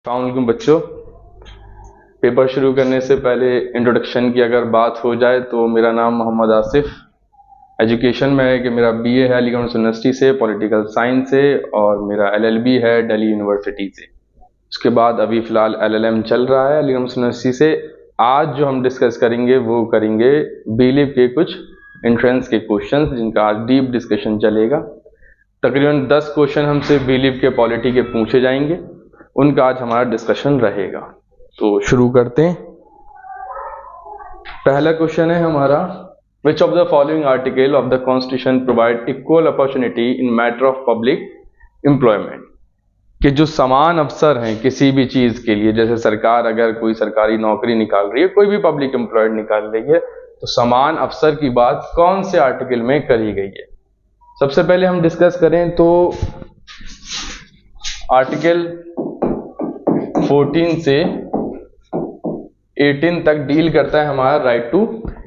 अस्सलामुअलैकुम बच्चों। पेपर शुरू करने से पहले इंट्रोडक्शन की अगर बात हो जाए तो मेरा नाम मोहम्मद आसिफ। एजुकेशन में है कि मेरा बीए है अली गवर्नमेंट यूनिवर्सिटी से पॉलिटिकल साइंस से, और मेरा एलएलबी है दिल्ली यूनिवर्सिटी से। उसके बाद अभी फ़िलहाल एलएलएम चल रहा है अली गवर्नमेंट यूनिवर्सिटी से। आज जो हम डिस्कस करेंगे वो करेंगे बीलिव के कुछ एंट्रेंस के क्वेश्चंस, जिनका आज डीप डिस्कशन चलेगा। तकरीबन 10 क्वेश्चन हमसे बीलिव के पॉलिटी के पूछे जाएंगे, उनका आज हमारा डिस्कशन रहेगा। तो शुरू करते हैं। पहला क्वेश्चन है हमारा, which of the following article of the constitution provide equal opportunity in matter of public employment. कि जो समान अवसर हैं किसी भी चीज के लिए, जैसे सरकार अगर कोई सरकारी नौकरी निकाल रही है, कोई भी पब्लिक एम्प्लॉयड निकाल रही है, तो समान अवसर की बात कौन से आर्टिकल में करी गई है। सबसे पहले हम डिस्कस करें तो आर्टिकल 14 से 18 तक डील करता है हमारा राइट टू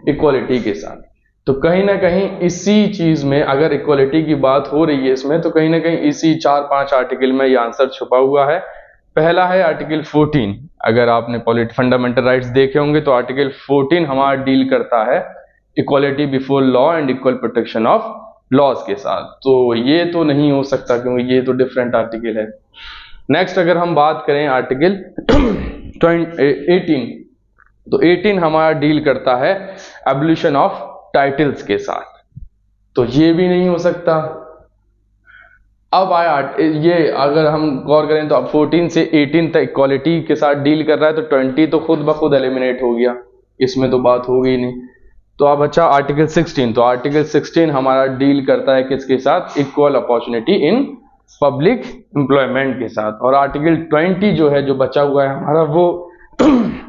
इक्वालिटी के साथ। तो कहीं ना कहीं इसी चीज में अगर इक्वालिटी की बात हो रही है इसमें, तो कहीं ना कहीं इसी 4-5 आर्टिकल में ये आंसर छुपा हुआ है। पहला है आर्टिकल 14। अगर आपने फंडामेंटल राइट्स देखे होंगे तो आर्टिकल 14 हमारा डील करता है equality before law and equal protection of laws के साथ। तो ये तो नहीं हो सकता क्योंकि ये तो डिफरेंट आर्टिकल है। नेक्स्ट अगर हम बात करें आर्टिकल 18, तो 18 हमारा डील करता है एबोलिशन ऑफ टाइटल्स के साथ, तो ये भी नहीं हो सकता। अब आया ये, अगर हम गौर करें तो अब 14 से 18 तक इक्वालिटी के साथ डील कर रहा है, तो 20 तो खुद ब खुद एलिमिनेट हो गया, इसमें तो बात हो गई नहीं। तो अब अच्छा आर्टिकल 16, तो आर्टिकल 16 हमारा डील करता है किसके साथ, equal opportunity in public employment के साथ। और आर्टिकल 20 जो है, जो बचा हुआ है हमारा, वो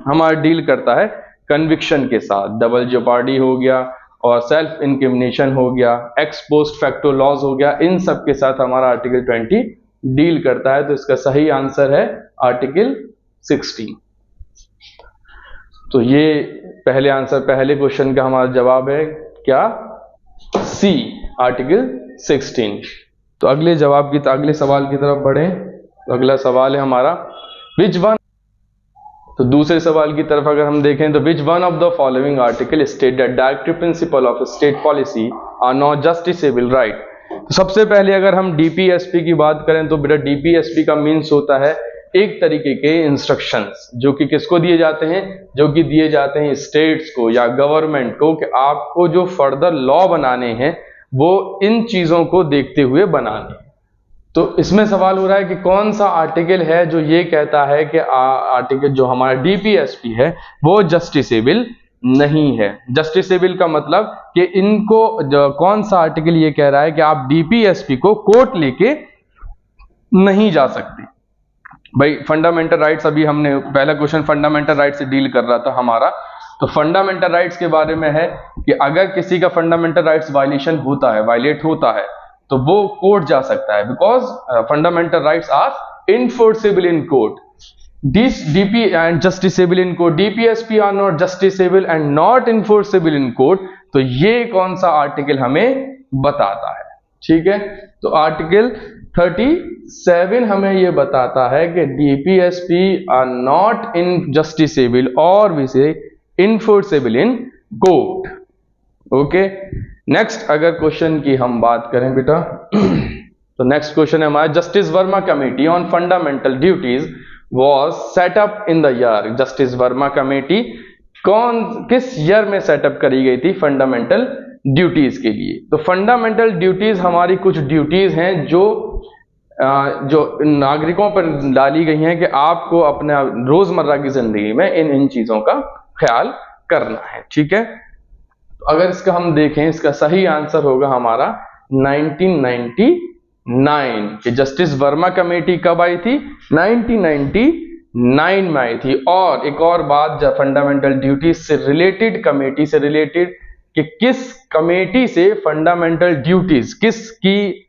हमारा डील करता है कन्विक्शन के साथ। डबल जेपार्डी हो गया और सेल्फ इनक्रिमिनेशन हो गया, एक्स पोस्ट फैक्टो लॉज हो गया, इन सब के साथ हमारा आर्टिकल 20 डील करता है। तो इसका सही आंसर है आर्टिकल 16। तो ये पहले आंसर, पहले क्वेश्चन का हमारा जवाब है क्या, सी, आर्टिकल 16। तो अगले सवाल की तरफ बढ़े। तो अगला सवाल है हमारा, विच वन, तो दूसरे सवाल की तरफ अगर हम देखें तो which one of the following article state that directive principle of state policy are not justiciable right. तो सबसे पहले अगर हम डीपीएसपी की बात करें तो बेटा डीपीएसपी का मीन्स होता है एक तरीके के इंस्ट्रक्शंस, जो कि किसको दिए जाते हैं, जो कि दिए जाते हैं स्टेट्स को या गवर्नमेंट को, कि आपको जो फर्दर लॉ बनाने हैं वो इन चीजों को देखते हुए बनाने। तो इसमें सवाल हो रहा है कि कौन सा आर्टिकल है जो ये कहता है कि आर्टिकल जो हमारा डीपीएसपी है वो जस्टिसेबल नहीं है। जस्टिसेबल का मतलब कि इनको कौन सा आर्टिकल ये कह रहा है कि आप डीपीएसपी को कोर्ट लेके नहीं जा सकते। भाई फंडामेंटल राइट्स, अभी हमने पहला क्वेश्चन फंडामेंटल राइट से डील कर रहा था हमारा। तो फंडामेंटल राइट्स के बारे में है कि अगर किसी का फंडामेंटल राइट्स वायलेट होता है तो वो कोर्ट जा सकता है, because fundamental rights are enforceable in court. This DP and justiciable in court, DPSP are not justiciable and not enforceable in court. तो ये कौन सा आर्टिकल हमें बताता है, ठीक है। तो आर्टिकल 37 हमें ये बताता है कि DPSP are not in justiciable और भी से enforceable in court. Okay, next अगर क्वेश्चन की हम बात करें बेटा, तो नेक्स्ट क्वेश्चन है हमारा, justice Verma committee on fundamental duties was set up in the year. Justice Verma committee किस ईयर में सेटअप करी गई थी फंडामेंटल ड्यूटीज के लिए। तो फंडामेंटल ड्यूटीज हमारी कुछ ड्यूटीज हैं जो नागरिकों पर डाली गई हैं कि आपको अपने रोजमर्रा की जिंदगी में इन चीजों का ख्याल करना है, ठीक है। तो अगर इसका हम देखें, इसका सही आंसर होगा हमारा 1999। कि जस्टिस वर्मा कमेटी कब आई थी, 1999 में आई थी। और एक और बात, जब फंडामेंटल ड्यूटीज से रिलेटेड, कमेटी से रिलेटेड, कि किस कमेटी से फंडामेंटल ड्यूटीज,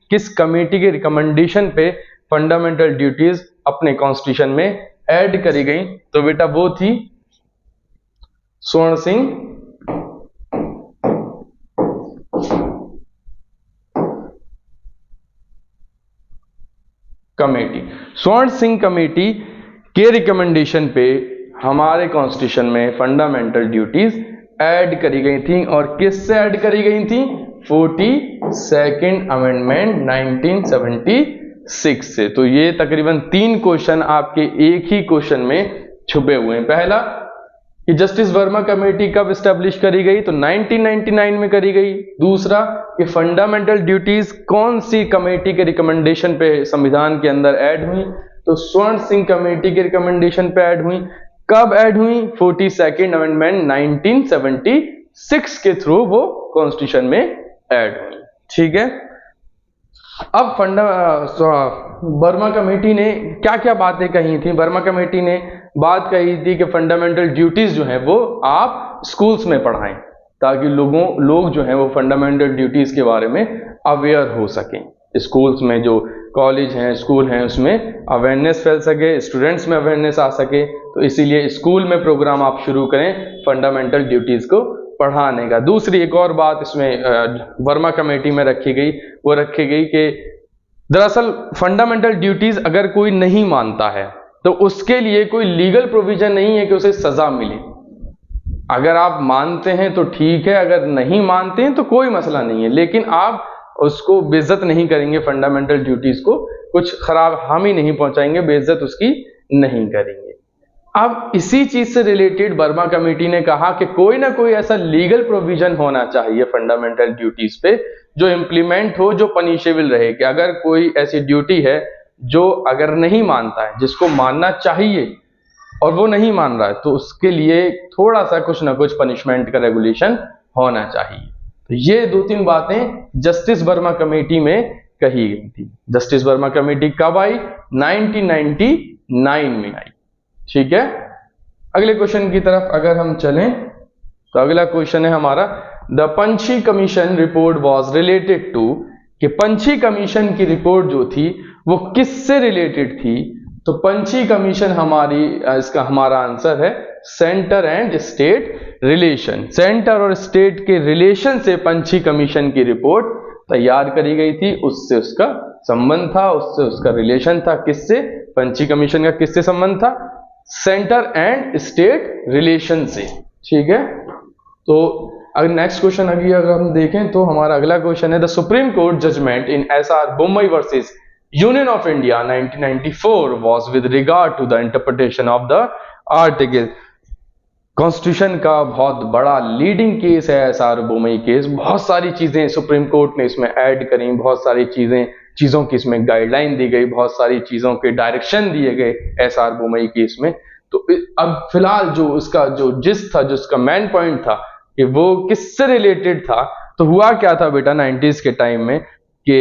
किस कमेटी के रिकमेंडेशन पे फंडामेंटल ड्यूटीज अपने कॉन्स्टिट्यूशन में ऐड करी गई, तो बेटा वो थी स्वर्ण सिंह कमेटी। स्वर्ण सिंह कमेटी के रिकमेंडेशन पे हमारे कॉन्स्टिट्यूशन में फंडामेंटल ड्यूटीज ऐड करी गई थी, और किससे ऐड करी गई थी? 42nd अमेंडमेंट 1976 से। तो ये तकरीबन 3 क्वेश्चन आपके एक ही क्वेश्चन में छुपे हुए हैं। पहला कि जस्टिस वर्मा कमेटी कब स्टैब्लिश करी गई? तो 1999 में करी गई। दूसरा कि फंडामेंटल ड्यूटीज कौन सी कमेटी के रिकमेंडेशन पे संविधान के अंदर ऐड हुई? तो स्वर्ण सिंह कमेटी के रिकमेंडेशन पे ऐड हुई। कब ऐड हुई? 42nd अमेंडमेंट 1976 के थ्रू वो कॉन्स्टिट्यूशन में ऐड हुई। ठीक है। अब वर्मा कमेटी ने क्या क्या बातें कही थी? वर्मा कमेटी ने बात कही थी कि फंडामेंटल ड्यूटीज जो है वो आप स्कूल्स में पढ़ाएं, ताकि लोग जो है वो फंडामेंटल ड्यूटीज के बारे में अवेयर हो सकें। स्कूल्स में जो कॉलेज हैं, स्कूल हैं, उसमें अवेयरनेस फैल सके, स्टूडेंट्स में अवेयरनेस आ सके। तो इसीलिए स्कूल में प्रोग्राम आप शुरू करें फंडामेंटल ड्यूटीज को पढ़ाने का। दूसरी एक और बात इसमें वर्मा कमेटी में रखी गई, वो रखी गई कि दरअसल फंडामेंटल ड्यूटीज अगर कोई नहीं मानता है तो उसके लिए कोई लीगल प्रोविजन नहीं है कि उसे सजा मिले। अगर आप मानते हैं तो ठीक है, अगर नहीं मानते हैं तो कोई मसला नहीं है, लेकिन आप उसको बेइज्जत नहीं करेंगे, फंडामेंटल ड्यूटीज को कुछ खराब हामी नहीं पहुंचाएंगे, बेइज्जत उसकी नहीं करेंगे। अब इसी चीज से रिलेटेड वर्मा कमेटी ने कहा कि कोई ना कोई ऐसा लीगल प्रोविजन होना चाहिए फंडामेंटल ड्यूटीज पे जो इंप्लीमेंट हो, जो पनिशेबल रहे, कि अगर कोई ऐसी ड्यूटी है जो अगर नहीं मानता है, जिसको मानना चाहिए और वो नहीं मान रहा है, तो उसके लिए थोड़ा सा कुछ ना कुछ पनिशमेंट का रेगुलेशन होना चाहिए। तो ये 2-3 बातें जस्टिस वर्मा कमेटी में कही गई थी। जस्टिस वर्मा कमेटी कब आई? 1999 में आई। ठीक है। अगले क्वेश्चन की तरफ अगर हम चलें तो अगला क्वेश्चन है हमारा, the Punchhi commission report was related to, कि पंछी कमीशन की रिपोर्ट जो थी वो किससे रिलेटेड थी? तो पंछी कमीशन इसका हमारा आंसर है centre and state relation. Centre और स्टेट के रिलेशन से पंछी कमीशन की रिपोर्ट तैयार करी गई थी, उससे उसका संबंध था, उससे उसका रिलेशन था। किससे? पंछी कमीशन का किससे संबंध था? सेंटर एंड स्टेट रिलेशन से। ठीक है। तो अगर नेक्स्ट क्वेश्चन अगर हम देखें तो हमारा अगला क्वेश्चन है, the supreme court judgment in SR Bommai versus union of India 1994 was with regard to the interpretation of the article. Constitution का बहुत बड़ा लीडिंग केस है SR बोम्मई केस। बहुत सारी चीजें सुप्रीम कोर्ट ने इसमें ऐड करी, बहुत सारी चीजों की इसमें गाइडलाइन दी गई, बहुत सारी चीजों के डायरेक्शन दिए गए SR बोम्मई केस में। तो अब फिलहाल जो उसका जो जिस था, जो उसका मेन पॉइंट था कि वो किससे रिलेटेड था, तो हुआ क्या था बेटा 90s के टाइम में कि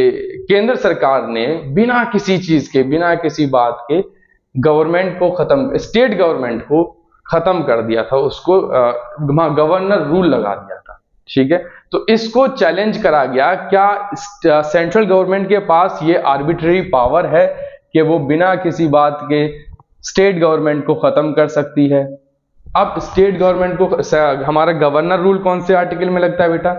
केंद्र सरकार ने बिना किसी चीज के, बिना किसी बात के गवर्नमेंट को खत्म, स्टेट गवर्नमेंट को खत्म कर दिया था, उसको गवर्नर रूल लगा दिया था। ठीक है। तो इसको चैलेंज करा गया, क्या सेंट्रल गवर्नमेंट के पास ये आर्बिट्रेरी पावर है कि वो बिना किसी बात के स्टेट गवर्नमेंट को खत्म कर सकती है? अब स्टेट गवर्नमेंट को हमारा गवर्नर रूल कौन से आर्टिकल में लगता है बेटा?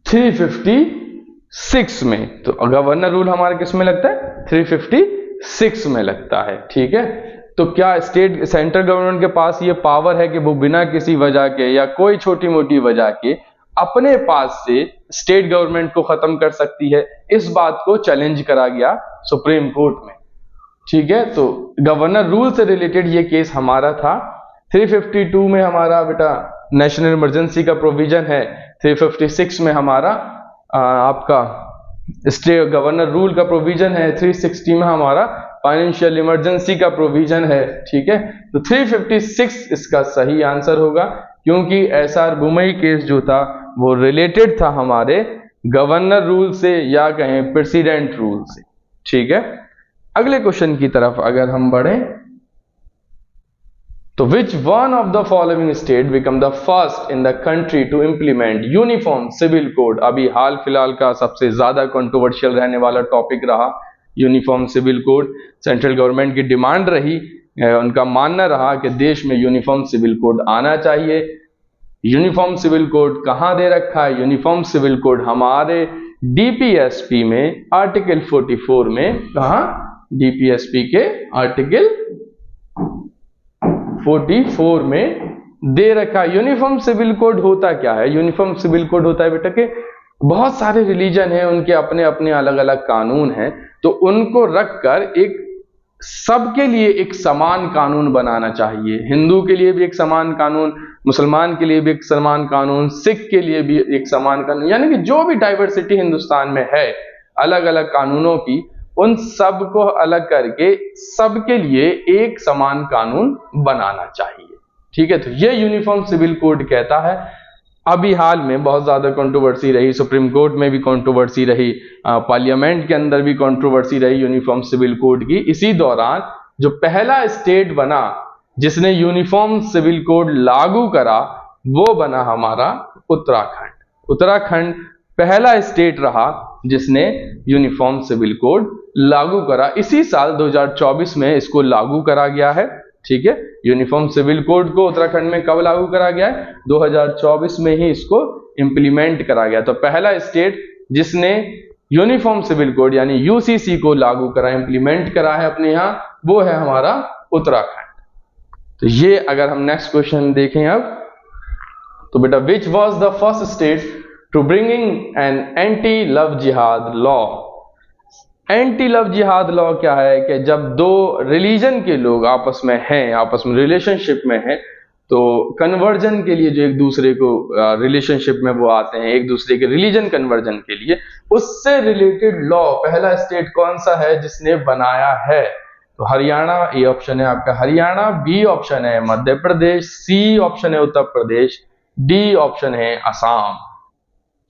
356 में। तो गवर्नर रूल हमारा किस में लगता है? 356 में लगता है। ठीक है। तो क्या सेंट्रल गवर्नमेंट के पास ये पावर है कि वो बिना किसी वजह के या कोई छोटी मोटी वजह के अपने पास से स्टेट गवर्नमेंट को खत्म कर सकती है? इस बात को चैलेंज करा गया सुप्रीम कोर्ट में। ठीक है। तो गवर्नर रूल से रिलेटेड ये केस हमारा था। 352 में हमारा बेटा नेशनल इमरजेंसी का प्रोविजन है, 356 में हमारा आपका स्टेट गवर्नर रूल का प्रोविजन है, 360 में हमारा फाइनेंशियल इमरजेंसी का प्रोविजन है। ठीक है। तो 356 इसका सही आंसर होगा, क्योंकि SR बोम्मई केस जो था वो रिलेटेड था हमारे गवर्नर रूल से या कहें प्रेसिडेंट रूल से। ठीक है। अगले क्वेश्चन की तरफ अगर हम बढ़ें तो which one of the following state become the first in the country to implement uniform civil code? अभी हाल फिलहाल का सबसे ज्यादा कंट्रोवर्शियल रहने वाला टॉपिक रहा uniform civil code. Central government की डिमांड रही, उनका मानना रहा कि देश में यूनिफॉर्म सिविल कोड आना चाहिए। यूनिफॉर्म सिविल कोड कहां दे रखा है? यूनिफॉर्म सिविल कोड हमारे DPSP में आर्टिकल 44 में, कहा? DPSP के आर्टिकल 1944 में दे रखा। यूनिफॉर्म सिविल कोड होता क्या है? यूनिफॉर्म सिविल कोड होता है बेटा कि बहुत सारे रिलीजन हैं, उनके अपने अपने अलग अलग कानून हैं, तो उनको रखकर एक सबके लिए एक समान कानून बनाना चाहिए। हिंदू के लिए भी एक समान कानून, मुसलमान के लिए भी एक समान कानून, सिख के लिए भी एक समान कानून, यानी कि जो भी डाइवर्सिटी हिंदुस्तान में है अलग अलग कानूनों की, उन सब को अलग करके सबके लिए एक समान कानून बनाना चाहिए। ठीक है, तो ये यूनिफॉर्म सिविल कोड कहता है। अभी हाल में बहुत ज्यादा कंट्रोवर्सी रही, सुप्रीम कोर्ट में भी कंट्रोवर्सी रही, पार्लियामेंट के अंदर भी कंट्रोवर्सी रही यूनिफॉर्म सिविल कोड की। इसी दौरान जो पहला स्टेट बना जिसने यूनिफॉर्म सिविल कोड लागू करा वो बना हमारा उत्तराखंड। उत्तराखंड पहला स्टेट रहा जिसने यूनिफॉर्म सिविल कोड लागू करा। इसी साल 2024 में इसको लागू करा गया है। ठीक है, यूनिफॉर्म सिविल कोड को उत्तराखंड में कब लागू करा गया है? 2024 में ही इसको इंप्लीमेंट करा गया। तो पहला स्टेट जिसने यूनिफॉर्म सिविल कोड यानी यूसीसी को लागू करा, इंप्लीमेंट करा है अपने यहां, वो है हमारा उत्तराखंड। तो ये अगर हम नेक्स्ट क्वेश्चन देखें अब, तो बेटा which was the first state to bringing an anti love jihad law? Anti love jihad law क्या है कि जब दो रिलीजन के लोग आपस में हैं, आपस में रिलेशनशिप में हैं, तो कन्वर्जन के लिए जो एक दूसरे को रिलेशनशिप में वो आते हैं, एक दूसरे के रिलीजन कन्वर्जन के लिए, उससे रिलेटेड लॉ पहला स्टेट कौन सा है जिसने बनाया है? तो हरियाणा ए ऑप्शन है आपका, हरियाणा। बी ऑप्शन है मध्य प्रदेश, सी ऑप्शन है उत्तर प्रदेश, डी ऑप्शन है असम।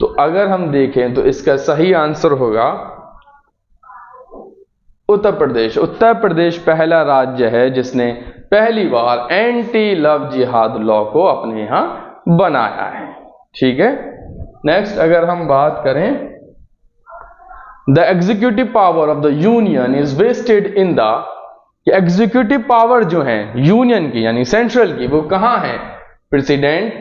तो अगर हम देखें तो इसका सही आंसर होगा उत्तर प्रदेश। उत्तर प्रदेश पहला राज्य है जिसने पहली बार एंटी लव जिहाद लॉ को अपने यहां बनाया है। ठीक है, नेक्स्ट अगर हम बात करें, the executive power of the union is vested in the, executive power जो है यूनियन की यानी सेंट्रल की, वो कहां है? प्रेसिडेंट,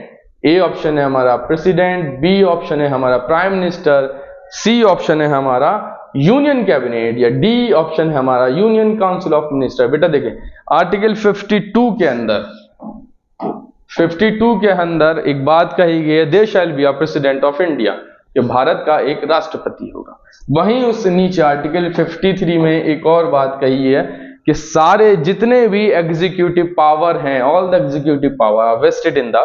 ए ऑप्शन है हमारा प्रेसिडेंट, बी ऑप्शन है हमारा प्राइम मिनिस्टर, सी ऑप्शन है हमारा यूनियन कैबिनेट, या डी ऑप्शन है हमारा यूनियन काउंसिल ऑफ मिनिस्टर। बेटा देखें आर्टिकल 52 के अंदर, 52 के अंदर एक बात कही गई है, there shall be a president of India, कि भारत का एक राष्ट्रपति होगा। वहीं उससे नीचे आर्टिकल 53 में एक और बात कही है कि सारे जितने भी एग्जीक्यूटिव पावर हैं, all the executive power are vested in the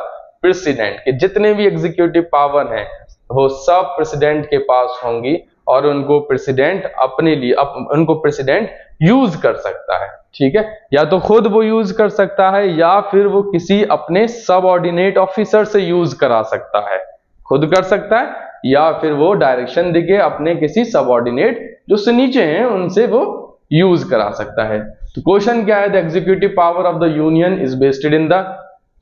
president, कि जितने भी एग्जीक्यूटिव पावर हैं वो सब प्रेसिडेंट के पास होंगी और उनको प्रेसिडेंट अपने लिए उनको प्रेसिडेंट यूज कर सकता है। ठीक है, या तो खुद वो यूज कर सकता है या फिर वो किसी अपने सबऑर्डिनेट ऑफिसर से यूज करा सकता है। खुद कर सकता है या फिर वो डायरेक्शन देके अपने किसी सबऑर्डिनेट जो उससे नीचे हैं उनसे वो यूज करा सकता है। तो क्वेश्चन क्या है? The executive power of the union is vested in the,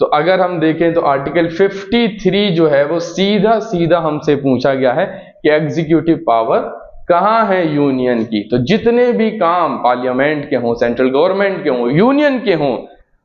तो अगर हम देखें तो आर्टिकल 53 जो है वो सीधा सीधा हमसे पूछा गया है कि एग्जीक्यूटिव पावर कहां है यूनियन की। तो जितने भी काम पार्लियामेंट के हों, सेंट्रल गवर्नमेंट के हों, यूनियन के हों,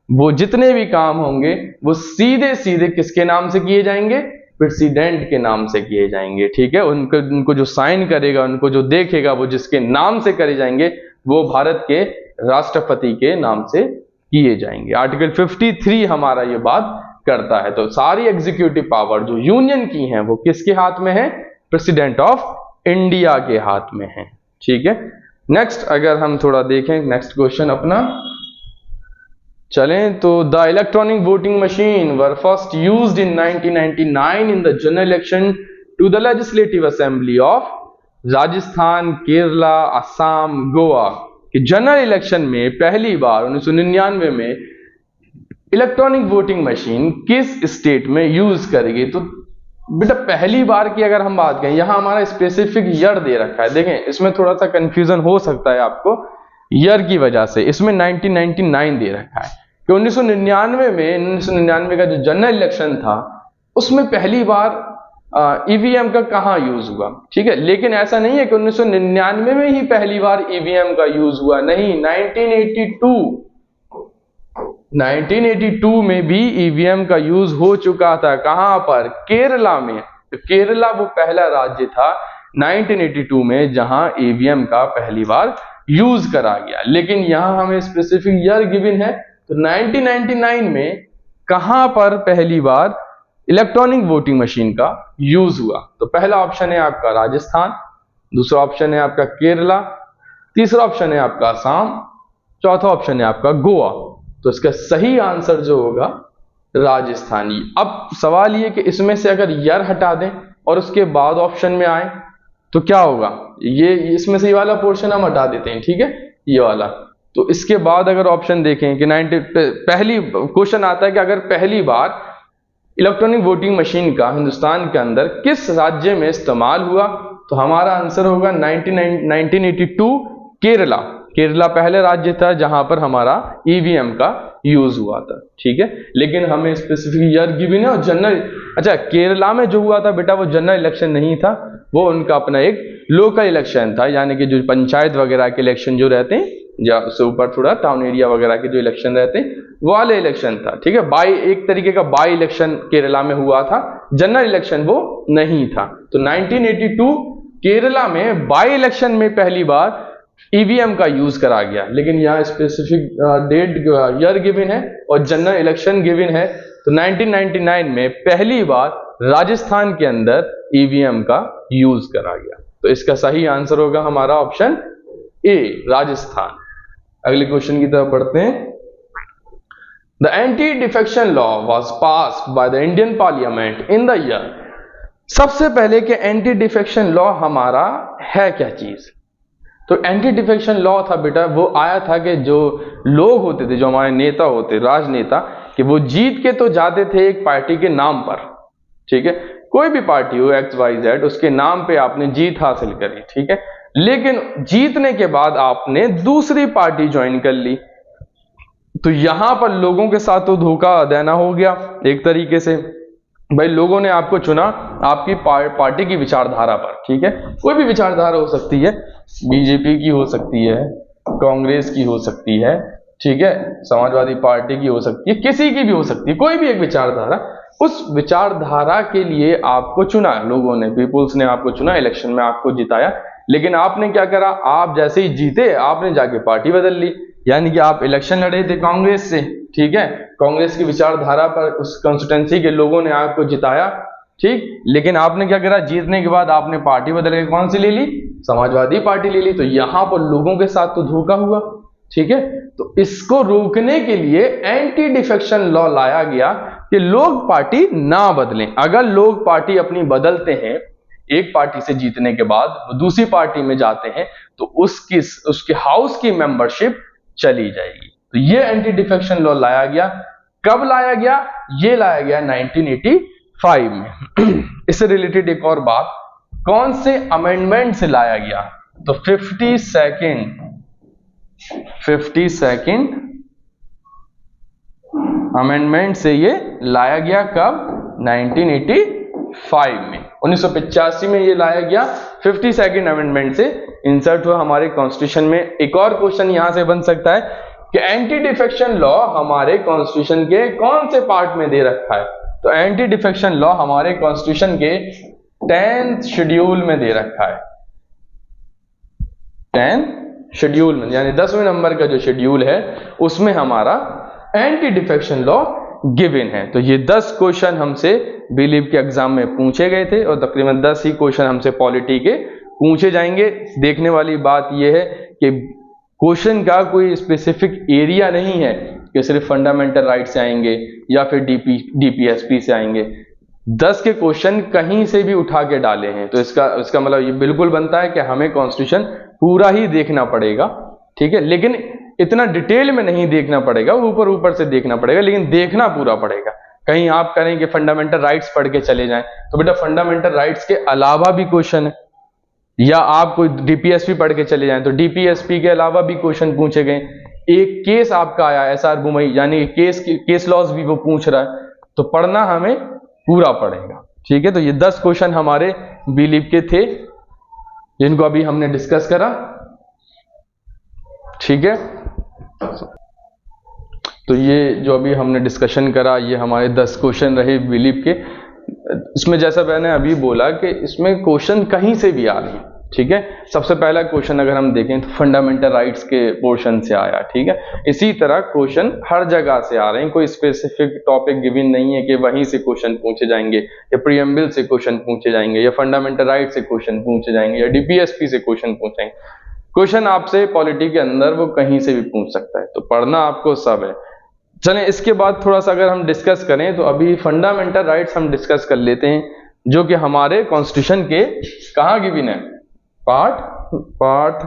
वो जितने भी काम होंगे वो सीधे सीधे किसके नाम से किए जाएंगे? प्रेसिडेंट के नाम से किए जाएंगे। ठीक है, उनको जो साइन करेगा, उनको जो देखेगा, वो जिसके नाम से करे जाएंगे वो भारत के राष्ट्रपति के नाम से किए जाएंगे। आर्टिकल 53 हमारा ये बात करता है। तो सारी एग्जीक्यूटिव पावर जो यूनियन की हैं वो किसके हाथ में है? प्रेसिडेंट ऑफ इंडिया के हाथ में है। ठीक है, नेक्स्ट अगर हम थोड़ा देखें नेक्स्ट क्वेश्चन अपना चलें, तो the electronic voting machine were first used in 1999 in the general election to the legislative assembly of Rajasthan, Kerala, Assam, Goa. कि जनरल इलेक्शन में पहली बार 1999 में इलेक्ट्रॉनिक वोटिंग मशीन किस स्टेट में यूज करेगी? तो बेटा पहली बार की अगर हम बात करें, यहां हमारा स्पेसिफिक ईयर दे रखा है। देखें इसमें थोड़ा सा कंफ्यूजन हो सकता है आपको ईयर की वजह से। इसमें 1999 दे रखा है कि 1999 का जो जनरल इलेक्शन था उसमें पहली बार ईवीएम का कहां यूज हुआ। ठीक है, लेकिन ऐसा नहीं है कि 1999 में ही पहली बार ईवीएम का यूज हुआ, नहीं, 1982 में भी ईवीएम का यूज हो चुका था। कहां पर? केरला में। तो केरला वो पहला राज्य था 1982 में जहां ईवीएम का पहली बार यूज करा गया। लेकिन यहां हमें स्पेसिफिक ईयर गिवन है तो 1999 में कहां पर पहली बार इलेक्ट्रॉनिक वोटिंग मशीन का यूज हुआ? तो पहला ऑप्शन है आपका राजस्थान, दूसरा ऑप्शन है आपका केरला, तीसरा ऑप्शन है आपका असम, चौथा ऑप्शन है आपका गोवा। तो इसका सही आंसर जो होगा राजस्थानी। अब सवाल ये कि इसमें से अगर ईयर हटा दें और उसके बाद ऑप्शन में आए तो क्या होगा? ये इसमें से ये वाला पोर्शन हम हटा देते हैं, ठीक है, ये वाला। तो इसके बाद अगर ऑप्शन देखें कि पहली क्वेश्चन आता है कि अगर पहली बार इलेक्ट्रॉनिक वोटिंग मशीन का हिंदुस्तान के अंदर किस राज्य में इस्तेमाल हुआ, तो हमारा आंसर होगा 1982 केरला। केरला पहले राज्य था जहां पर हमारा ईवीएम का यूज हुआ था, ठीक है। लेकिन हमें स्पेसिफिक ईयर गिवन है और जनरल, अच्छा केरला में जो हुआ था बेटा वो जनरल इलेक्शन नहीं था, वो उनका अपना एक लोकल इलेक्शन था, यानी कि जो पंचायत वगैरह के इलेक्शन जो रहते हैं या उससे ऊपर थोड़ा टाउन एरिया वगैरह के जो इलेक्शन रहते हैं वो वाले इलेक्शन था, ठीक है। एक तरीके का बाई इलेक्शन केरला में हुआ था, जनरल इलेक्शन वो नहीं था। तो 1982 केरला में बाई इलेक्शन में पहली बार ईवीएम का यूज करा गया, लेकिन यहाँ स्पेसिफिक डेट ईयर गिवन है और जनरल इलेक्शन गिवन है। तो 1999 में पहली बार राजस्थान के अंदर ईवीएम का यूज करा गया। तो इसका सही आंसर होगा हमारा ऑप्शन ए, राजस्थान। अगले क्वेश्चन की तरफ बढ़ते हैं। The anti defection law was passed by the Indian parliament in the year. सबसे पहले के एंटी डिफेक्शन लॉ हमारा है क्या चीज? तो एंटी डिफेक्शन लॉ था बेटा, वो आया था कि जो लोग होते थे, जो हमारे नेता होते, राजनेता, कि वो जीत के तो जाते थे एक पार्टी के नाम पर, ठीक है, कोई भी पार्टी हो XYZ, उसके नाम पे आपने जीत हासिल करी, ठीक है, लेकिन जीतने के बाद आपने दूसरी पार्टी ज्वाइन कर ली। तो यहां पर लोगों के साथ तो धोखा देना हो गया एक तरीके से। भाई लोगों ने आपको चुना आपकी पार्टी की विचारधारा पर, ठीक है, कोई भी विचारधारा हो सकती है, बीजेपी की हो सकती है, कांग्रेस की हो सकती है, ठीक है, समाजवादी पार्टी की हो सकती है, किसी की भी हो सकती है, कोई भी एक विचारधारा। उस विचारधारा के लिए आपको चुना लोगों ने, पीपुल्स ने आपको चुना, इलेक्शन में आपको जिताया, लेकिन आपने क्या करा? आप जैसे ही जीते आपने जाके पार्टी बदल ली, यानी कि आप इलेक्शन लड़े थे कांग्रेस से, ठीक है, कांग्रेस की विचारधारा पर उस कॉन्स्टिट्यूंसी के लोगों ने आपको जिताया, ठीक, लेकिन आपने क्या करा? जीतने के बाद आपने पार्टी बदल के कौन सी ले ली? समाजवादी पार्टी ले ली। तो यहां पर लोगों के साथ तो धोखा हुआ, ठीक है। तो इसको रोकने के लिए एंटी डिफेक्शन लॉ लाया गया कि लोग पार्टी ना बदलें। अगर लोग पार्टी अपनी बदलते हैं, एक पार्टी से जीतने के बाद वो दूसरी पार्टी में जाते हैं, तो उसके हाउस की मेंबरशिप चली जाएगी। तो ये एंटी डिफेक्शन लॉ लाया गया। कब लाया गया? ये लाया गया 1985 में। इससे रिलेटेड एक और बात, कौन से अमेंडमेंट से लाया गया? तो 52nd अमेंडमेंट से ये लाया गया। कब? 1985 में, 1985 में ये लाया गया। 52nd अमेंडमेंट से इंसर्ट हुआ हमारे कॉन्स्टिट्यूशन में। एक और क्वेश्चन यहां से बन सकता है कि एंटी डिफेक्शन लॉ हमारे कॉन्स्टिट्यूशन के कौन से पार्ट में दे रखा है? तो एंटी डिफेक्शन लॉ हमारे कॉन्स्टिट्यूशन के 10th शेड्यूल में दे रखा है। 10th शेड्यूल में, यानी 10वें नंबर का जो शेड्यूल है उसमें हमारा एंटी डिफेक्शन लॉ गिवन है। तो ये 10 क्वेश्चन हमसे बिलीव के एग्जाम में पूछे गए थे और तकरीबन 10 ही क्वेश्चन हमसे पॉलिटी के पूछे जाएंगे। देखने वाली बात यह है कि क्वेश्चन का कोई स्पेसिफिक एरिया नहीं है कि सिर्फ फंडामेंटल राइट से आएंगे या फिर डीपीएसपी से आएंगे। 10 के क्वेश्चन कहीं से भी उठा के डाले हैं। तो इसका मतलब ये बिल्कुल बनता है कि हमें कॉन्स्टिट्यूशन पूरा ही देखना पड़ेगा, ठीक है, लेकिन इतना डिटेल में नहीं देखना पड़ेगा, ऊपर ऊपर से देखना पड़ेगा, लेकिन देखना पूरा पड़ेगा। कहीं आप करें कि फंडामेंटल राइट्स पढ़ के चले जाएं, तो बेटा फंडामेंटल राइट्स के अलावा भी क्वेश्चन है, या आप कोई डीपीएसपी पढ़ के चले जाएं तो डीपीएसपी के अलावा भी क्वेश्चन पूछे गए। एक केस आपका आया एसआर बुमई, यानी केस लॉज भी वो पूछ रहा है, तो पढ़ना हमें पूरा पड़ेगा, ठीक है। तो ये 10 क्वेश्चन हमारे बिलीव के थे जिनको अभी हमने डिस्कस करा, ठीक है। तो ये जो अभी हमने डिस्कशन करा ये हमारे 10 क्वेश्चन रहे बिलीव के। इसमें जैसा मैंने अभी बोला कि इसमें क्वेश्चन कहीं से भी आ रहे हैं, ठीक है। सबसे पहला क्वेश्चन अगर हम देखें तो फंडामेंटल राइट्स के पोर्शन से आया, ठीक है। इसी तरह क्वेश्चन हर जगह से आ रहे हैं, कोई स्पेसिफिक टॉपिक गिवन नहीं है कि वहीं से क्वेश्चन पूछे जाएंगे, या प्रीएम्बल से क्वेश्चन पूछे जाएंगे, या फंडामेंटल राइट से क्वेश्चन पूछे जाएंगे, या डीपीएसपी से क्वेश्चन पूछेंगे। क्वेश्चन आपसे पॉलिटी के अंदर वो कहीं से भी पूछ सकता है, तो पढ़ना आपको सब है। चलें इसके बाद थोड़ा सा अगर हम डिस्कस करें तो अभी फंडामेंटल राइट्स हम डिस्कस कर लेते हैं, जो कि हमारे कॉन्स्टिट्यूशन के कहाँ गिवन है, पार्ट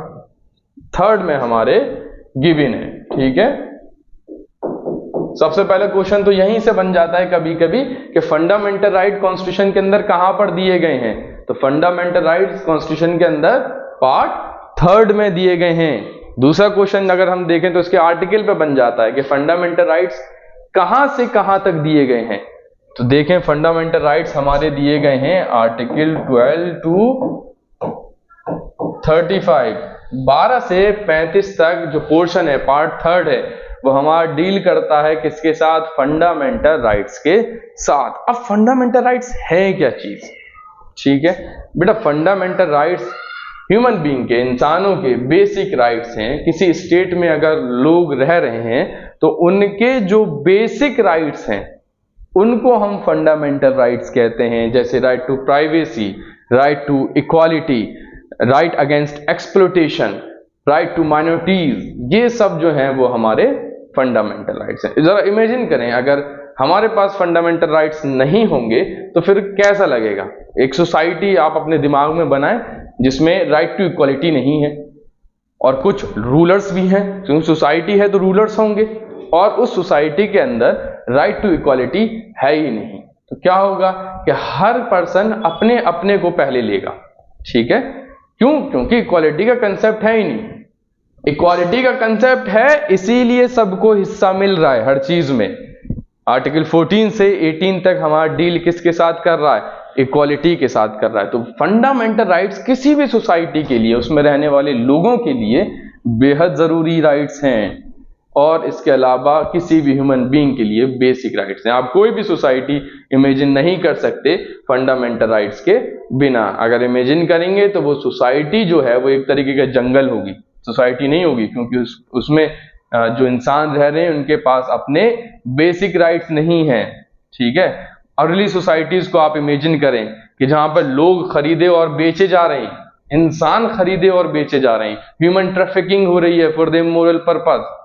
3 में हमारे गिवन है, ठीक है। सबसे पहला क्वेश्चन तो यहीं से बन जाता है कभी कभी कि फंडामेंटल राइट कॉन्स्टिट्यूशन के अंदर कहां पर दिए गए हैं, तो फंडामेंटल राइट्स कॉन्स्टिट्यूशन के अंदर पार्ट 3 में दिए गए हैं। दूसरा क्वेश्चन अगर हम देखें तो इसके आर्टिकल पे बन जाता है कि फंडामेंटल राइट्स कहां से कहां तक दिए गए हैं। तो देखें फंडामेंटल राइट्स हमारे दिए गए हैं आर्टिकल 12 टू 35, 12 से 35 तक जो पोर्शन है पार्ट 3 है वो हमारा डील करता है किसके साथ, फंडामेंटल राइट्स के साथ। अब फंडामेंटल राइट्स है क्या चीज, ठीक है बेटा। फंडामेंटल राइट्स ह्यूमन बीइंग के, इंसानों के बेसिक राइट्स हैं। किसी स्टेट में अगर लोग रह रहे हैं तो उनके जो बेसिक राइट्स हैं उनको हम फंडामेंटल राइट्स कहते हैं, जैसे right to privacy, right to equality, right against exploitation, right to minorities, ये सब जो हैं वो हमारे फंडामेंटल राइट्स हैं। जरा इमेजिन करें अगर हमारे पास फंडामेंटल राइट्स नहीं होंगे तो फिर कैसा लगेगा। एक सोसाइटी आप अपने दिमाग में बनाएं जिसमें राइट टू इक्वालिटी नहीं है और कुछ रूलर्स भी हैं, क्योंकि सोसाइटी है तो रूलर्स होंगे, और उस सोसाइटी के अंदर राइट टू इक्वालिटी है ही नहीं, तो क्या होगा कि हर पर्सन अपने अपने को पहले लेगा, ठीक है। क्यों? क्योंकि इक्वालिटी का कंसेप्ट है ही नहीं। इक्वालिटी का कंसेप्ट है इसीलिए सबको हिस्सा मिल रहा है हर चीज में। आर्टिकल 14 से 18 तक हमारा डील किसके साथ कर रहा है, इक्वालिटी के साथ कर रहा है। तो फंडामेंटल राइट्स किसी भी सोसाइटी के लिए, उसमें रहने वाले लोगों के लिए बेहद जरूरी राइट्स हैं, और इसके अलावा किसी भी ह्यूमन बीइंग के लिए बेसिक राइट्स हैं। आप कोई भी सोसाइटी इमेजिन नहीं कर सकते फंडामेंटल राइट्स के बिना। अगर इमेजिन करेंगे तो वो सोसाइटी जो है वो एक तरीके का जंगल होगी, सोसाइटी नहीं होगी, क्योंकि उसमें जो इंसान रह रहे हैं उनके पास अपने बेसिक राइट्स नहीं हैं, ठीक है। अर्ली सोसाइटीज को आप इमेजिन करें कि जहां पर लोग खरीदे और बेचे जा रहे हैं, इंसान खरीदे और बेचे जा रहे हैं, ह्यूमन ट्रैफिकिंग हो रही है फॉर द इमोरल पर्पस।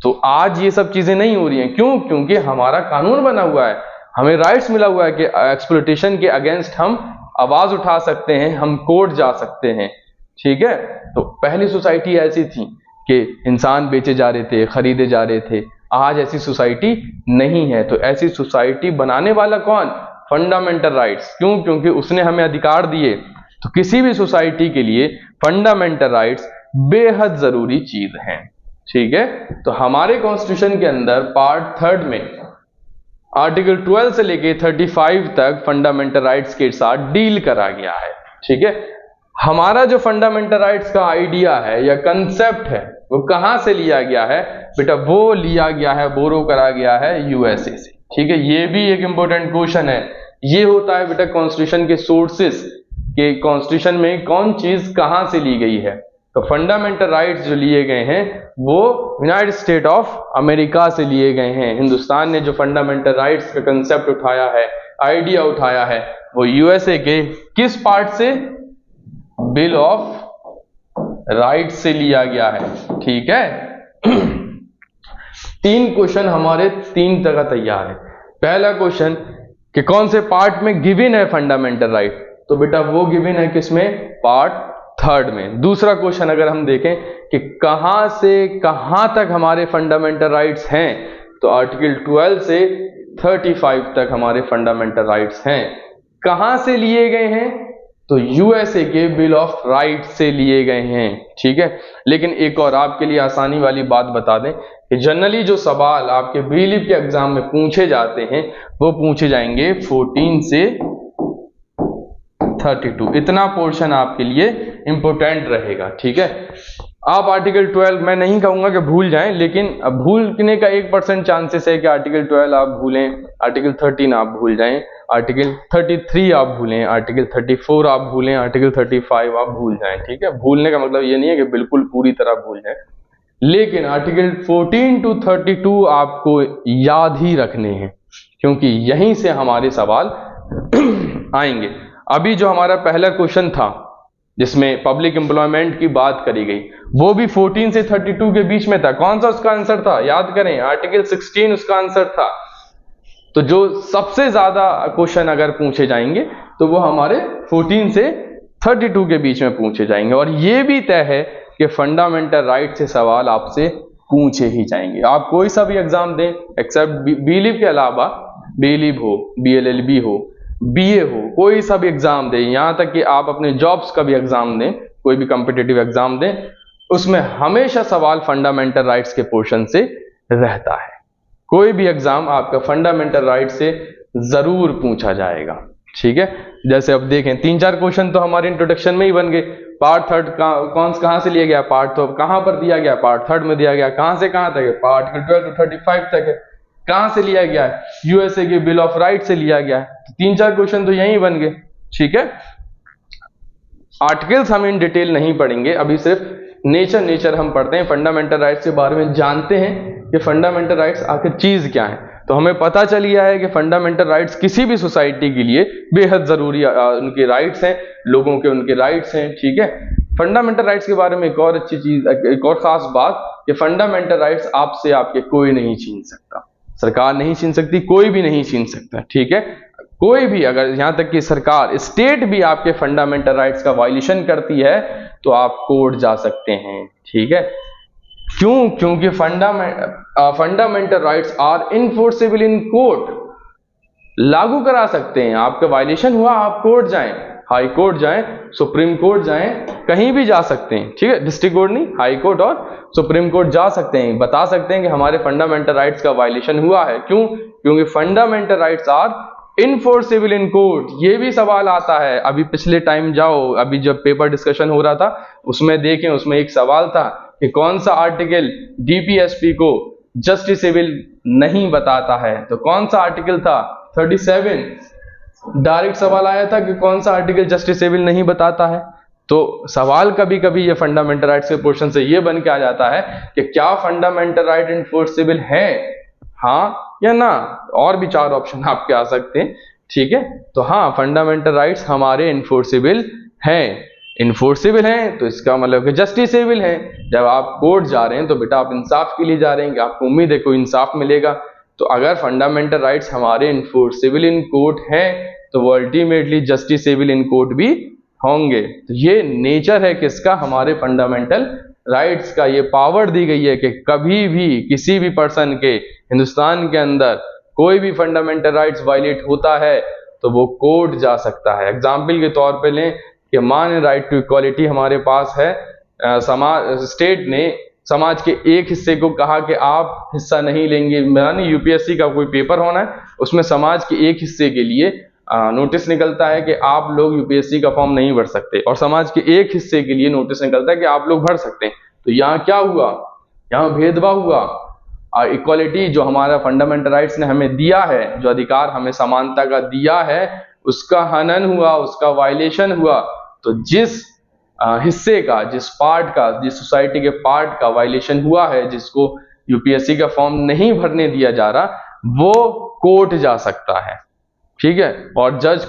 तो आज ये सब चीजें नहीं हो रही हैं, क्यों? क्योंकि हमारा कानून बना हुआ है, हमें राइट्स मिला हुआ है कि एक्सप्लॉयटेशन के अगेंस्ट हम आवाज उठा सकते हैं, हम कोर्ट जा सकते हैं, ठीक है। तो पहली सोसाइटी ऐसी थी कि इंसान बेचे जा रहे थे, खरीदे जा रहे थे। आज ऐसी सोसाइटी नहीं है। तो ऐसी सोसाइटी बनाने वाला कौन? Fundamental rights. क्यों? क्योंकि उसने हमें अधिकार दिए। तो किसी भी सोसाइटी के लिए फंडामेंटल राइट्स बेहद जरूरी चीज हैं, ठीक है। तो हमारे कॉन्स्टिट्यूशन के अंदर पार्ट 3 में आर्टिकल 12 से लेके 35 तक फंडामेंटल राइट्स के साथ डील करा गया है, ठीक है। हमारा जो फंडामेंटल राइट्स का आइडिया है या कंसेप्ट है वो कहां से लिया गया है बेटा? वो लिया गया है, बोरो करा गया है यूएसए से, ठीक है। ये भी एक इंपॉर्टेंट क्वेश्चन है। ये होता है बेटा कॉन्स्टिट्यूशन के सोर्सेस, के कॉन्स्टिट्यूशन में कौन चीज कहां से ली गई है। तो फंडामेंटल राइट्स जो लिए गए हैं वो यूनाइटेड स्टेट ऑफ अमेरिका से लिए गए हैं। हिंदुस्तान ने जो फंडामेंटल राइट्स का कंसेप्ट उठाया है, आइडिया उठाया है, वो यूएसए के किस पार्ट से? बिल ऑफ राइट्स से लिया गया है, ठीक है। 3 क्वेश्चन हमारे 3 तरह तैयार है। पहला क्वेश्चन कि कौन से पार्ट में गिवन है फंडामेंटल राइट, तो बेटा वो गिवन है किसमें? पार्ट 3 में। दूसरा क्वेश्चन अगर हम देखें कि कहां से कहां तक हमारे फंडामेंटल राइट्स हैं, तो आर्टिकल 12 से 35 तक हमारे फंडामेंटल राइट्स हैं। कहां से लिए गए हैं? तो यूएसए के बिल ऑफ राइट से लिए गए हैं, ठीक है। लेकिन एक और आपके लिए आसानी वाली बात बता दें कि जनरली जो सवाल आपके बिलीव के एग्जाम में पूछे जाते हैं वो पूछे जाएंगे 14 से 32। इतना पोर्शन आपके लिए इंपॉर्टेंट रहेगा, ठीक है। आप आर्टिकल 12 मैं नहीं कहूंगा कि भूल जाएं, लेकिन भूलने का 1% चांसेस है कि आर्टिकल 12 आप भूलें, आर्टिकल 13 आप भूल जाएं, आर्टिकल 33 आप भूलें, आर्टिकल 34 आप भूलें, आर्टिकल 35 आप भूल जाएं। ठीक है, भूलने का मतलब ये नहीं है कि बिल्कुल पूरी तरह भूल जाएं, लेकिन आर्टिकल 14 to 32 आपको याद ही रखने हैं, क्योंकि यहीं से हमारे सवाल आएंगे। अभी जो हमारा पहला क्वेश्चन था जिसमें पब्लिक एम्प्लॉयमेंट की बात करी गई, वो भी 14 से 32 के बीच में था। कौन सा उसका आंसर था, याद करें, आर्टिकल 16 उसका आंसर था। तो जो सबसे ज्यादा क्वेश्चन अगर पूछे जाएंगे तो वो हमारे 14 से 32 के बीच में पूछे जाएंगे, और ये भी तय है कि फंडामेंटल राइट से सवाल आपसे पूछे ही जाएंगे। आप कोई सा भी एग्जाम दें एक्सेप्ट बीलीव के अलावा, बीलीव हो, बीएलएलबी हो, बीए हो, कोई सा भी एग्जाम दें, यहां तक कि आप अपने जॉब्स का भी एग्जाम दें, कोई भी कॉम्पिटिटिव एग्जाम दें, उसमें हमेशा सवाल फंडामेंटल राइट्स के पोर्शन से रहता है। कोई भी एग्जाम आपका फंडामेंटल राइट से जरूर पूछा जाएगा। ठीक है, जैसे अब देखें 3-4 क्वेश्चन तो हमारे इंट्रोडक्शन में ही बन गए। पार्ट थर्ड कहां से लिया गया, पार्ट तो कहां पर दिया गया, पार्ट थर्ड में दिया गया, कहां से कहां तक है, पार्ट 12 to 35 तक है। कहां से लिया गया है, यूएसए के बिल ऑफ राइट से लिया गया है। 3-4 क्वेश्चन तो यहीं बन गए। ठीक है, आर्टिकल्स हम इन डिटेल नहीं पढ़ेंगे, अभी सिर्फ नेचर हम पढ़ते हैं, फंडामेंटल राइट्स के बारे में जानते हैं कि फंडामेंटल राइट्स आखिर चीज क्या है। तो हमें पता चल गया है कि फंडामेंटल राइट्स किसी भी सोसाइटी के लिए बेहद जरूरी उनके राइट्स हैं, लोगों के उनके राइट्स हैं। ठीक है, फंडामेंटल राइट्स के बारे में एक और अच्छी चीज, एक और खास बात कि फंडामेंटल राइट्स आपसे आपके कोई नहीं छीन सकता, सरकार नहीं छीन सकती, कोई भी नहीं छीन सकता। ठीक है, कोई भी, अगर यहां तक कि सरकार, स्टेट भी आपके फंडामेंटल राइट्स का वायलेशन करती है तो आप कोर्ट जा सकते हैं। ठीक है, क्यों? क्योंकि fundamental rights are enforceable in court, लागू करा सकते हैं। आपका वायलेशन हुआ, आप कोर्ट जाएं, हाई कोर्ट जाएं, सुप्रीम कोर्ट जाएं, कहीं भी जा सकते हैं। ठीक है, डिस्ट्रिक्ट कोर्ट नहीं, हाई कोर्ट और सुप्रीम कोर्ट जा सकते हैं, बता सकते हैं कि हमारे फंडामेंटल राइट्स का वायलेशन हुआ है। क्यों? क्योंकि fundamental rights are enforceable in court. ये भी सवाल आता है, अभी पिछले टाइम जाओ, अभी जब पेपर डिस्कशन हो रहा था उसमें देखें, उसमें एक सवाल था कि कौन सा आर्टिकल डीपीएसपी को जस्टिसेबल नहीं बताता है। तो कौन सा आर्टिकल था, 37। डायरेक्ट सवाल आया था कि कौन सा आर्टिकल जस्टिसेबल नहीं बताता है। तो सवाल कभी कभी ये फंडामेंटल राइट्स के पोर्शन से ये बन के आ जाता है कि क्या फंडामेंटल राइट इनफोर्सेबल है, हाँ या ना, और भी 4 ऑप्शन आपके आ सकते हैं। ठीक है, तो हाँ, फंडामेंटल राइट्स हमारे इनफोर्सेबल हैं। इनफोर्सेबल हैं तो इसका मतलब कि जस्टिसेबल हैं। जब आप कोर्ट जा रहे हैं तो बेटा आप इंसाफ के लिए जा रहे हैं, कि आपको उम्मीद है कोई इंसाफ मिलेगा। तो अगर फंडामेंटल राइट्स हमारे इनफोर्सेबल इन कोर्ट हैं तो वो अल्टीमेटली जस्टिसेबल इन कोर्ट भी होंगे। तो ये नेचर है किसका, हमारे फंडामेंटल राइट्स का। ये पावर दी गई है कि कभी भी किसी भी पर्सन के हिंदुस्तान के अंदर कोई भी फंडामेंटल राइट्स वायलेट होता है तो वो कोर्ट जा सकता है। एग्जाम्पल के तौर पे लें कि मान राइट टू इक्वालिटी हमारे पास है, समाज, स्टेट ने समाज के एक हिस्से को कहा कि आप हिस्सा नहीं लेंगे, यानी यूपीएससी का कोई पेपर होना है, उसमें समाज के एक हिस्से के लिए नोटिस निकलता है कि आप लोग यूपीएससी का फॉर्म नहीं भर सकते, और समाज के एक हिस्से के लिए नोटिस निकलता है कि आप लोग भर सकते हैं। तो यहाँ क्या हुआ, यहाँ भेदभाव हुआ। इक्वालिटी जो हमारा फंडामेंटल राइट्स ने हमें दिया है, जो अधिकार हमें समानता का दिया है, उसका हनन हुआ, उसका वायलेशन हुआ। तो जिस हिस्से का, जिस पार्ट का, जिस सोसाइटी के पार्ट का वायलेशन हुआ है, जिसको यूपीएससी का फॉर्म नहीं भरने दिया जा रहा, वो कोर्ट जा सकता है। ठीक है, और जज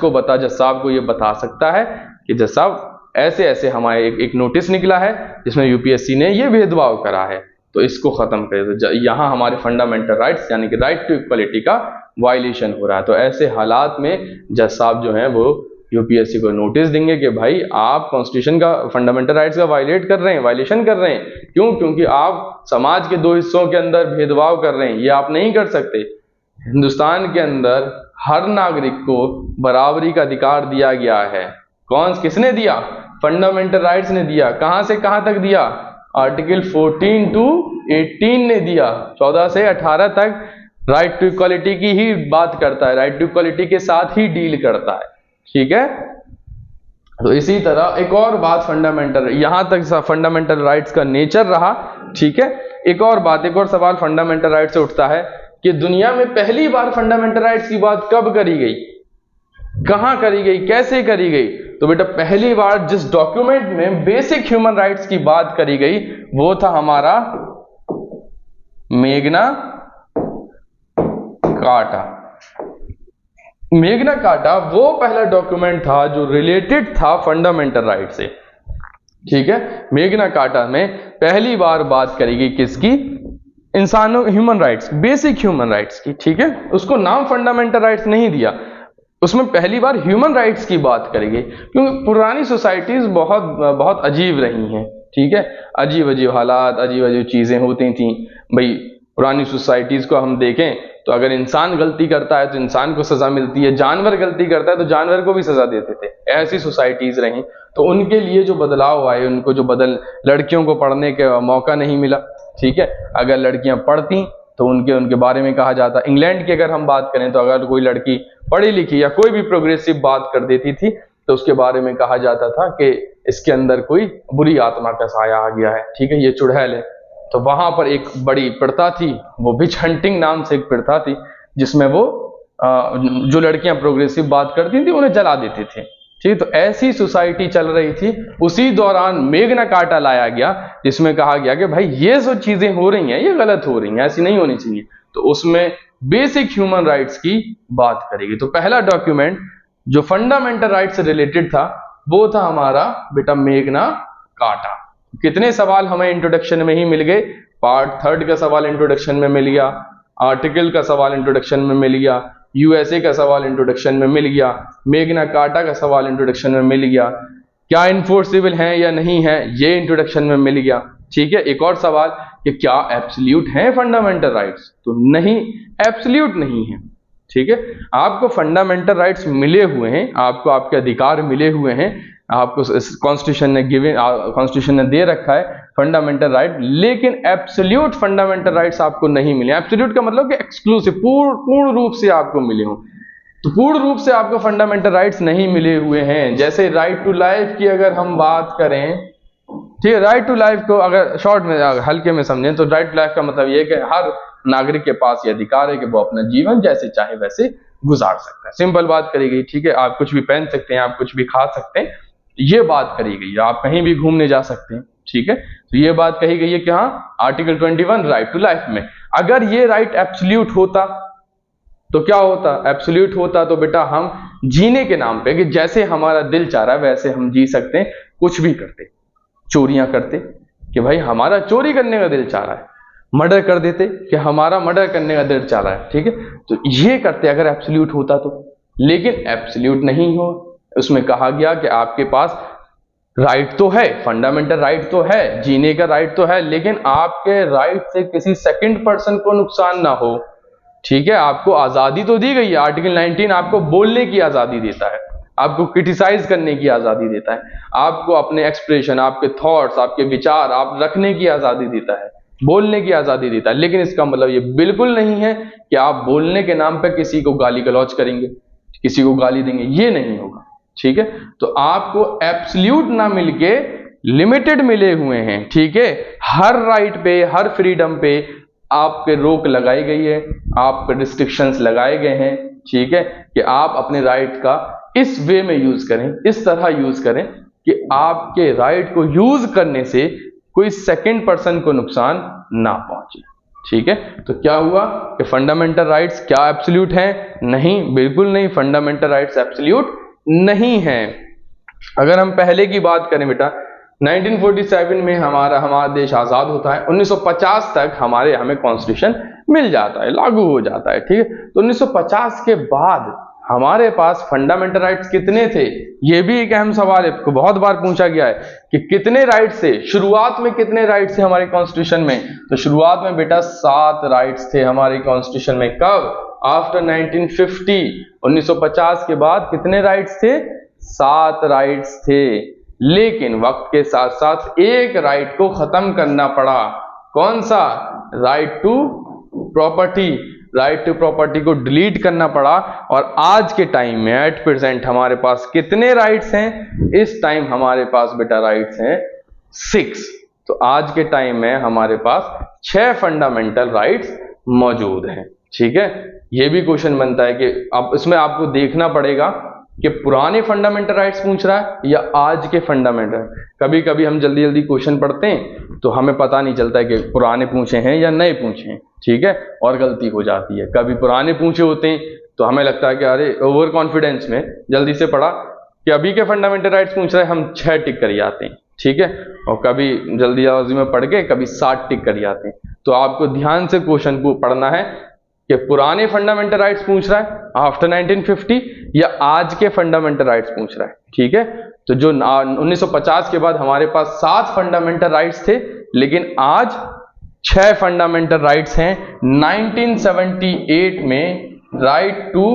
साहब को ये बता सकता है कि जज साहब ऐसे ऐसे हमारे एक नोटिस निकला है जिसमें यूपीएससी ने ये भेदभाव करा है, तो इसको खत्म करें। तो यहाँ हमारे फंडामेंटल राइट्स यानी कि राइट टू इक्वालिटी का वायलेशन हो रहा है। तो ऐसे हालात में जज साहब जो हैं वो यूपीएससी को नोटिस देंगे कि भाई आप कॉन्स्टिट्यूशन का, फंडामेंटल राइट्स का वायलेशन कर रहे हैं। क्यों? क्योंकि आप समाज के 2 हिस्सों के अंदर भेदभाव कर रहे हैं, ये आप नहीं कर सकते। हिंदुस्तान के अंदर हर नागरिक को बराबरी का अधिकार दिया गया है। किसने दिया? फंडामेंटल राइट्स ने दिया। कहां से कहां तक दिया? आर्टिकल 14 to 18 ने दिया। 14 से 18 तक राइट टू इक्वालिटी की ही बात करता है, राइट टू इक्वालिटी के साथ ही डील करता है। ठीक है, तो इसी तरह एक और बात फंडामेंटल, यहां तक फंडामेंटल राइट्स का नेचर रहा, ठीक है। एक और बात, एक और सवाल फंडामेंटल राइट्स से उठता है कि दुनिया में पहली बार फंडामेंटल राइट्स की बात कब करी गई, कहां करी गई, कैसे करी गई? तो बेटा पहली बार जिस डॉक्यूमेंट में बेसिक ह्यूमन राइट्स की बात करी गई वो था हमारा मेग्ना कार्टा। मेग्ना कार्टा वो पहला डॉक्यूमेंट था जो रिलेटेड था फंडामेंटल राइट से, ठीक है। मेग्ना कार्टा में पहली बार बात करी गई किसकी? इंसानों, human rights, basic human rights की, ठीक है। उसको नाम फंडामेंटल राइट्स नहीं दिया, उसमें पहली बार ह्यूमन राइट्स की बात करी गई, क्योंकि पुरानी सोसाइटीज बहुत अजीब रही हैं, ठीक है। अजीब अजीब हालात, अजीब अजीब चीजें होती थी भाई। पुरानी सोसाइटीज को हम देखें तो अगर इंसान गलती करता है तो इंसान को सजा मिलती है, जानवर गलती करता है तो जानवर को भी सजा देते थे, ऐसी सोसाइटीज रही। तो उनके लिए जो बदलाव आए, उनको जो लड़कियों को पढ़ने का मौका नहीं मिला, ठीक है। अगर लड़कियां पढ़ती तो उनके बारे में कहा जाता, इंग्लैंड की अगर हम बात करें तो अगर कोई लड़की पढ़ी लिखी या कोई भी प्रोग्रेसिव बात कर देती थी तो उसके बारे में कहा जाता था कि इसके अंदर कोई बुरी आत्मा का साया आ गया है, ठीक है, ये चुड़ैल है। तो वहां पर एक बड़ी प्रथा थी, वो विच हंटिंग नाम से एक प्रथा थी, जिसमें वो जो लड़कियां प्रोग्रेसिव बात करती थी उन्हें जला देते थे, ठीक। तो ऐसी सोसाइटी चल रही थी। उसी दौरान मेग्ना कार्टा लाया गया जिसमें कहा गया कि भाई ये जो चीजें हो रही हैं ये गलत हो रही हैं, ऐसी नहीं होनी चाहिए। तो उसमें बेसिक ह्यूमन राइट्स की बात करेगी। तो पहला डॉक्यूमेंट जो फंडामेंटल राइट्स से रिलेटेड था वो था हमारा बेटा मेग्ना कार्टा। कितने सवाल हमें इंट्रोडक्शन में ही मिल गए? पार्ट 3 का सवाल इंट्रोडक्शन में मिल गया, आर्टिकल का सवाल इंट्रोडक्शन में मिल गया, यूएसए का सवाल इंट्रोडक्शन में मिल गया, मेग्ना कार्टा का सवाल इंट्रोडक्शन में मिल गया, क्या इन्फोर्सेबल है या नहीं है ये इंट्रोडक्शन में मिल गया, ठीक है। एक और सवाल कि क्या एब्सोल्यूट है फंडामेंटल राइट्स? तो नहीं, एब्सोल्यूट नहीं है, ठीक है। आपको फंडामेंटल राइट्स मिले हुए हैं, आपको आपके अधिकार मिले हुए हैं, आपको कॉन्स्टिट्यूशन ने दे रखा है फंडामेंटल राइट, लेकिन एब्सोल्यूट फंडामेंटल राइट्स आपको नहीं मिले। एब्सोल्यूट का मतलब कि एक्सक्लूसिव, पूर्ण रूप से आपको मिले हों। तो पूर्ण रूप से आपको फंडामेंटल राइट्स नहीं मिले हुए हैं। जैसे राइट टू लाइफ की अगर हम बात करें, ठीक है, राइट टू लाइफ को अगर शॉर्ट में हल्के में समझें तो राइट टू लाइफ का मतलब यह है कि हर नागरिक के पास ये अधिकार है कि वो अपना जीवन जैसे चाहे वैसे गुजार सकता है। सिंपल बात करी गई, ठीक है। आप कुछ भी पहन सकते हैं, आप कुछ भी खा सकते हैं, ये बात करी गई है। आप कहीं भी घूमने जा सकते हैं, ठीक है। तो ये बात कही गई है कि हाँ, आर्टिकल 21 राइट टू लाइफ में। अगर ये राइट एब्सोल्यूट होता तो क्या होता? एब्सोल्यूट होता तो बेटा हम जीने के नाम पे कि जैसे हमारा दिल चाह रहा है वैसे हम जी सकते हैं, कुछ भी करते, चोरियां करते कि भाई हमारा चोरी करने का दिल चाह रहा है, मर्डर कर देते कि हमारा मर्डर करने का दिल चाह रहा है, ठीक है। तो ये करते अगर एब्सोल्यूट होता तो, लेकिन एब्सोल्यूट नहीं हो। उसमें कहा गया कि आपके पास राइट तो है, फंडामेंटल राइट तो है, जीने का राइट तो है, लेकिन आपके राइट से किसी सेकंड पर्सन को नुकसान ना हो, ठीक है। आपको आजादी तो दी गई है, आर्टिकल 19 आपको बोलने की आजादी देता है, आपको क्रिटिसाइज करने की आजादी देता है, आपको अपने एक्सप्रेशन, आपके थॉट्स, आपके विचार आप रखने की आजादी देता है, बोलने की आजादी देता है। लेकिन इसका मतलब ये बिल्कुल नहीं है कि आप बोलने के नाम पर किसी को गाली गलौज करेंगे, किसी को गाली देंगे, ये नहीं होगा, ठीक है। तो आपको एब्सोल्यूट ना मिलके लिमिटेड मिले हुए हैं, ठीक है। हर राइट पे, हर फ्रीडम पे आप पे रोक लगाई गई है, आप पे रिस्ट्रिक्शंस लगाए गए हैं, ठीक है, कि आप अपने राइट का इस वे में यूज करें, इस तरह यूज करें कि आपके राइट को यूज करने से कोई सेकंड पर्सन को नुकसान ना पहुंचे, ठीक है। तो क्या हुआ कि फंडामेंटल राइट्स क्या एब्सोल्यूट हैं? नहीं, बिल्कुल नहीं, फंडामेंटल राइट्स एब्सोल्यूट नहीं है। अगर हम पहले की बात करें बेटा, 1947 में हमारा देश आजाद होता है, 1950 तक हमें कॉन्स्टिट्यूशन मिल जाता है, लागू हो जाता है, ठीक है। तो 1950 के बाद हमारे पास फंडामेंटल राइट्स कितने थे? यह भी एक अहम सवाल है, बहुत बार पूछा गया है कि कितने राइट्स थे, शुरुआत में कितने राइट्स थे हमारे कॉन्स्टिट्यूशन में? तो शुरुआत में बेटा 7 राइट्स थे हमारे कॉन्स्टिट्यूशन में। कब? आफ्टर 1950, 1950 के बाद कितने राइट्स थे? 7 राइट्स थे। लेकिन वक्त के साथ साथ एक राइट को खत्म करना पड़ा। कौन सा? Right to property. Right to property को डिलीट करना पड़ा, और आज के टाइम में एट प्रेजेंट हमारे पास कितने राइट्स हैं? इस टाइम हमारे पास बेटा राइट्स हैं 6। तो आज के टाइम में हमारे पास 6 फंडामेंटल राइट्स मौजूद हैं। ठीक है, ये भी क्वेश्चन बनता है कि अब इसमें आपको देखना पड़ेगा कि पुराने फंडामेंटल राइट्स पूछ रहा है या आज के फंडामेंटल। कभी कभी हम जल्दी जल्दी क्वेश्चन पढ़ते हैं तो हमें पता नहीं चलता है कि पुराने पूछे हैं या नए पूछे हैं। ठीक है, और गलती हो जाती है। कभी पुराने पूछे होते हैं तो हमें लगता है कि अरे ओवर कॉन्फिडेंस में जल्दी से पढ़ा कि अभी के फंडामेंटल राइट्स पूछ रहे हैं, हम 6 टिक कर जाते हैं। ठीक है, और कभी जल्दीबाजी में पढ़ के कभी 7 टिक कर जाते हैं। तो आपको ध्यान से क्वेश्चन को पढ़ना है कि पुराने फंडामेंटल राइट्स पूछ रहा है आफ्टर 1950 या आज के फंडामेंटल राइट्स पूछ रहा है। ठीक है, तो जो 1950 के बाद हमारे पास 7 फंडामेंटल राइट्स थे, लेकिन आज 6 फंडामेंटल राइट्स हैं। 1978 में राइट टू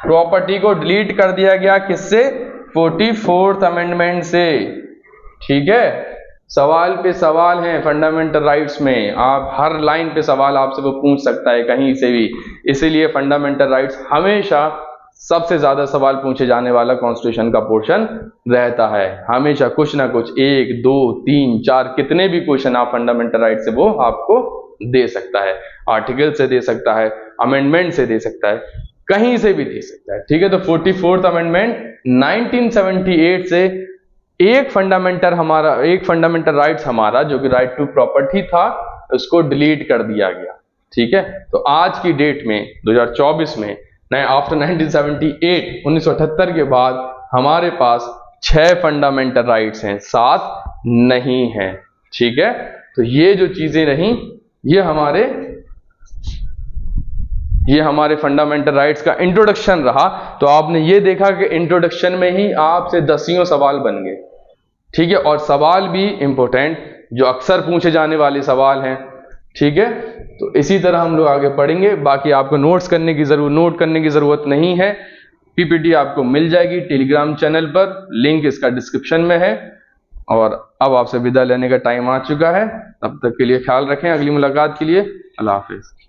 प्रॉपर्टी को डिलीट कर दिया गया, किससे? 44th अमेंडमेंट से। ठीक है, सवाल पे सवाल हैं फंडामेंटल राइट्स में, आप हर लाइन पे सवाल आपसे वो पूछ सकता है कहीं से भी। इसीलिए फंडामेंटल राइट्स हमेशा सबसे ज्यादा सवाल पूछे जाने वाला कॉन्स्टिट्यूशन का पोर्शन रहता है। हमेशा कुछ ना कुछ 1, 2, 3, 4 कितने भी क्वेश्चन आप फंडामेंटल राइट से वो आपको दे सकता है। आर्टिकल से दे सकता है, अमेंडमेंट से दे सकता है, कहीं से भी दे सकता है। ठीक है, तो 44th अमेंडमेंट 1978 से एक फंडामेंटल राइट्स हमारा जो कि राइट टू प्रॉपर्टी था उसको डिलीट कर दिया गया। ठीक है, तो आज की डेट में 2024 में आफ्टर 1978 के बाद हमारे पास 6 फंडामेंटल राइट्स हैं, 7 नहीं है। ठीक है, तो ये जो चीजें रही ये हमारे फंडामेंटल राइट्स का इंट्रोडक्शन रहा। तो आपने ये देखा कि इंट्रोडक्शन में ही आपसे 10 सवाल बन गए। ठीक है, और सवाल भी इंपॉर्टेंट जो अक्सर पूछे जाने वाले सवाल हैं। ठीक है, तो इसी तरह हम लोग आगे पढ़ेंगे। बाकी आपको नोट करने की जरूरत नहीं है। पीपीटी आपको मिल जाएगी टेलीग्राम चैनल पर, लिंक इसका डिस्क्रिप्शन में है। और अब आपसे विदा लेने का टाइम आ चुका है, तब तक के लिए ख्याल रखें। अगली मुलाकात के लिए अल्लाह हाफिज।